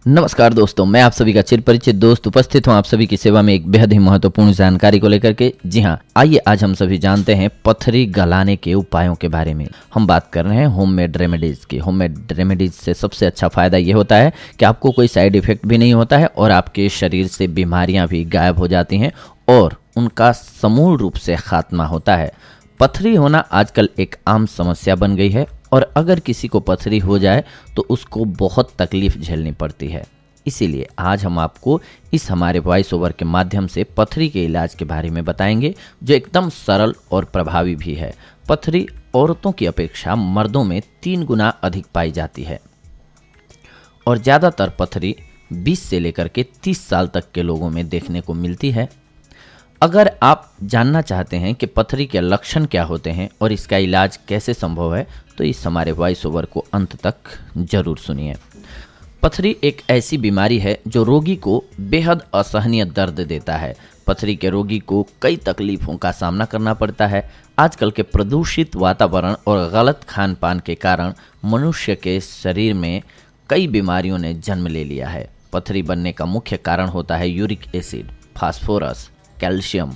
नमस्कार दोस्तों, मैं आप सभी का चिर परिचित दोस्त उपस्थित हूं आप सभी की सेवा में एक बेहद ही महत्वपूर्ण जानकारी को लेकर के। जी हां, आइए आज हम सभी जानते हैं पथरी गलाने के उपायों के बारे में। हम बात कर रहे हैं होममेड रेमेडीज की। होममेड रेमेडीज से सबसे अच्छा फायदा ये होता है कि आपको कोई साइड इफेक्ट भी नहीं होता है और आपके शरीर से बीमारियां भी गायब हो जाती हैं और उनका समूल रूप से खात्मा होता है। पथरी होना आजकल एक आम समस्या बन गई है और अगर किसी को पथरी हो जाए तो उसको बहुत तकलीफ झेलनी पड़ती है। इसीलिए आज हम आपको इस हमारे वॉइस ओवर के माध्यम से पथरी के इलाज के बारे में बताएंगे, जो एकदम सरल और प्रभावी भी है। पथरी औरतों की अपेक्षा मर्दों में 3 गुना अधिक पाई जाती है और ज़्यादातर पथरी 20 से लेकर के 30 साल तक के लोगों में देखने को मिलती है। अगर आप जानना चाहते हैं कि पथरी के लक्षण क्या होते हैं और इसका इलाज कैसे संभव है, तो इस हमारे वॉइस ओवर को अंत तक जरूर सुनिए। पथरी एक ऐसी बीमारी है जो रोगी को बेहद असहनीय दर्द देता है। पथरी के रोगी को कई तकलीफों का सामना करना पड़ता है। आजकल के प्रदूषित वातावरण और गलत खान पान के कारण मनुष्य के शरीर में कई बीमारियों ने जन्म ले लिया है। पथरी बनने का मुख्य कारण होता है यूरिक एसिड, फास्फोरस, कैल्शियम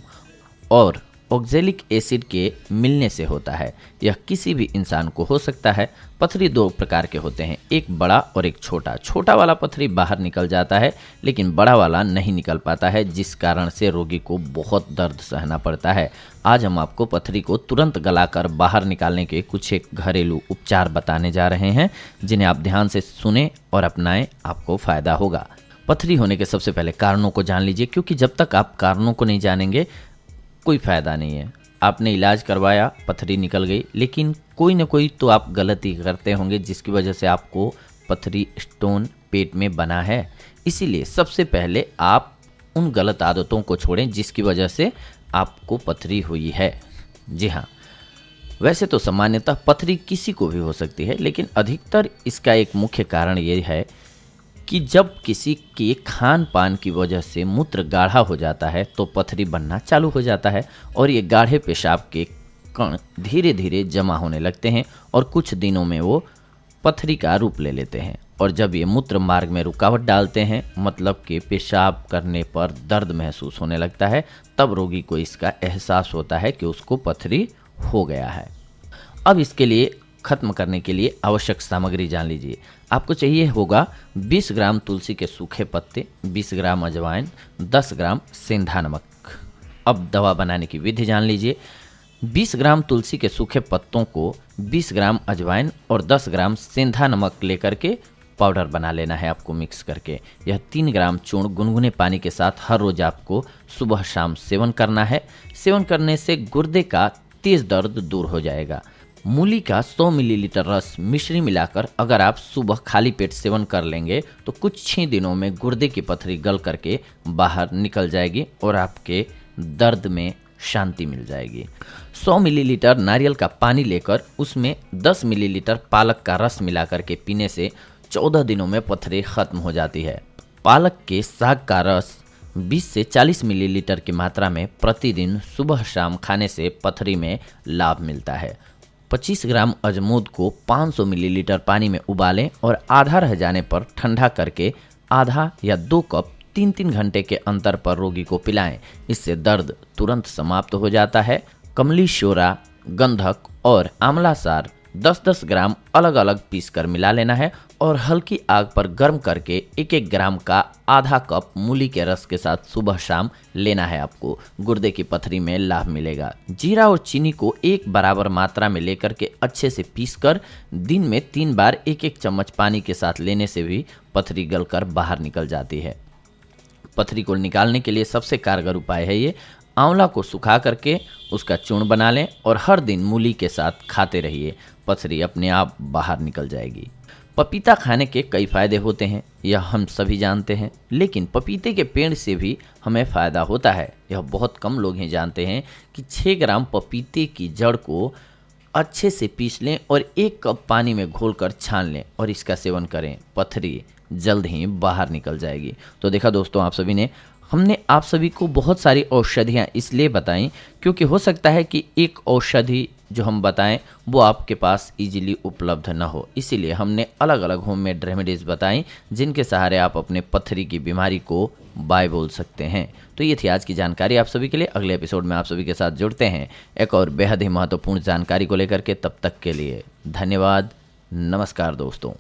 और ऑक्जेलिक एसिड के मिलने से होता है। यह किसी भी इंसान को हो सकता है। पथरी 2 प्रकार के होते हैं, एक बड़ा और एक छोटा। छोटा वाला पथरी बाहर निकल जाता है लेकिन बड़ा वाला नहीं निकल पाता है, जिस कारण से रोगी को बहुत दर्द सहना पड़ता है। आज हम आपको पथरी को तुरंत गलाकर बाहर निकालने के कुछ एक घरेलू उपचार बताने जा रहे हैं, जिन्हें आप ध्यान से सुने और अपनाएं, आपको फायदा होगा। पथरी होने के सबसे पहले कारणों को जान लीजिए, क्योंकि जब तक आप कारणों को नहीं जानेंगे कोई फ़ायदा नहीं है। आपने इलाज करवाया, पथरी निकल गई, लेकिन कोई ना कोई तो आप गलती करते होंगे जिसकी वजह से आपको पथरी स्टोन पेट में बना है। इसीलिए सबसे पहले आप उन गलत आदतों को छोड़ें जिसकी वजह से आपको पथरी हुई है। जी हाँ, वैसे तो सामान्यतः पथरी किसी को भी हो सकती है, लेकिन अधिकतर इसका एक मुख्य कारण ये है कि जब किसी के खान पान की वजह से मूत्र गाढ़ा हो जाता है तो पथरी बनना चालू हो जाता है और ये गाढ़े पेशाब के कण धीरे धीरे जमा होने लगते हैं और कुछ दिनों में वो पथरी का रूप ले लेते हैं। और जब ये मूत्र मार्ग में रुकावट डालते हैं, मतलब कि पेशाब करने पर दर्द महसूस होने लगता है, तब रोगी को इसका एहसास होता है कि उसको पथरी हो गया है। अब इसके लिए खत्म करने के लिए आवश्यक सामग्री जान लीजिए। आपको चाहिए होगा 20 ग्राम तुलसी के सूखे पत्ते, 20 ग्राम अजवाइन, 10 ग्राम सेंधा नमक। अब दवा बनाने की विधि जान लीजिए। 20 ग्राम तुलसी के सूखे पत्तों को 20 ग्राम अजवाइन और 10 ग्राम सेंधा नमक लेकर के पाउडर बना लेना है आपको मिक्स करके। यह 3 ग्राम चूर्ण गुनगुने पानी के साथ हर रोज आपको सुबह शाम सेवन करना है। सेवन करने से गुर्दे का तेज दर्द दूर हो जाएगा। मूली का 100 मिलीलीटर रस मिश्री मिलाकर अगर आप सुबह खाली पेट सेवन कर लेंगे तो कुछ ही दिनों में गुर्दे की पथरी गल करके बाहर निकल जाएगी और आपके दर्द में शांति मिल जाएगी। 100 मिलीलीटर नारियल का पानी लेकर उसमें 10 मिलीलीटर पालक का रस मिलाकर के पीने से 14 दिनों में पथरी खत्म हो जाती है। पालक के साग का रस 20 से 40 मिलीलीटर की मात्रा में प्रतिदिन सुबह शाम खाने से पथरी में लाभ मिलता है। 25 ग्राम अजमोद को 500 मिलीलीटर पानी में उबालें और आधा रह जाने पर ठंडा करके आधा या 2 कप 3-3 घंटे के अंतर पर रोगी को पिलाएं। इससे दर्द तुरंत समाप्त हो जाता है। कमली शोरा, गंधक और आंवला सार 10-10 ग्राम अलग अलग पीस कर मिला लेना है और हल्की आग पर गर्म करके 1-1 ग्राम का आधा कप मूली के रस के साथ सुबह शाम लेना है। आपको गुर्दे की पथरी में लाभ मिलेगा। जीरा और चीनी को एक बराबर मात्रा में लेकर के अच्छे से पीसकर दिन में 3 बार 1-1 चम्मच पानी के साथ लेने से भी पथरी गलकर बाहर निकल जाती है। पथरी को निकालने के लिए सबसे कारगर उपाय है ये। आंवला को सुखा करके उसका चूर्ण बना लें और हर दिन मूली के साथ खाते रहिए। पथरी अपने आप बाहर निकल जाएगी। पपीता खाने के कई फायदे होते हैं, यह हम सभी जानते हैं, लेकिन पपीते के पेड़ से भी हमें फ़ायदा होता है। यह बहुत कम लोग ही जानते हैं कि 6 ग्राम पपीते की जड़ को अच्छे से पीस लें और 1 कप पानी में घोलकर छान लें और इसका सेवन करें। पथरी जल्द ही बाहर निकल जाएगी। तो देखा दोस्तों, हमने आप सभी को बहुत सारी औषधियाँ इसलिए बताई क्योंकि हो सकता है कि एक औषधि जो हम बताएं वो आपके पास इजीली उपलब्ध ना हो, इसीलिए हमने अलग अलग होममेड रेमेडीज़ बताई जिनके सहारे आप अपने पथरी की बीमारी को बाय बोल सकते हैं। तो ये थी आज की जानकारी आप सभी के लिए। अगले एपिसोड में आप सभी के साथ जुड़ते हैं एक और बेहद ही महत्वपूर्ण जानकारी को लेकर के। तब तक के लिए धन्यवाद। नमस्कार दोस्तों।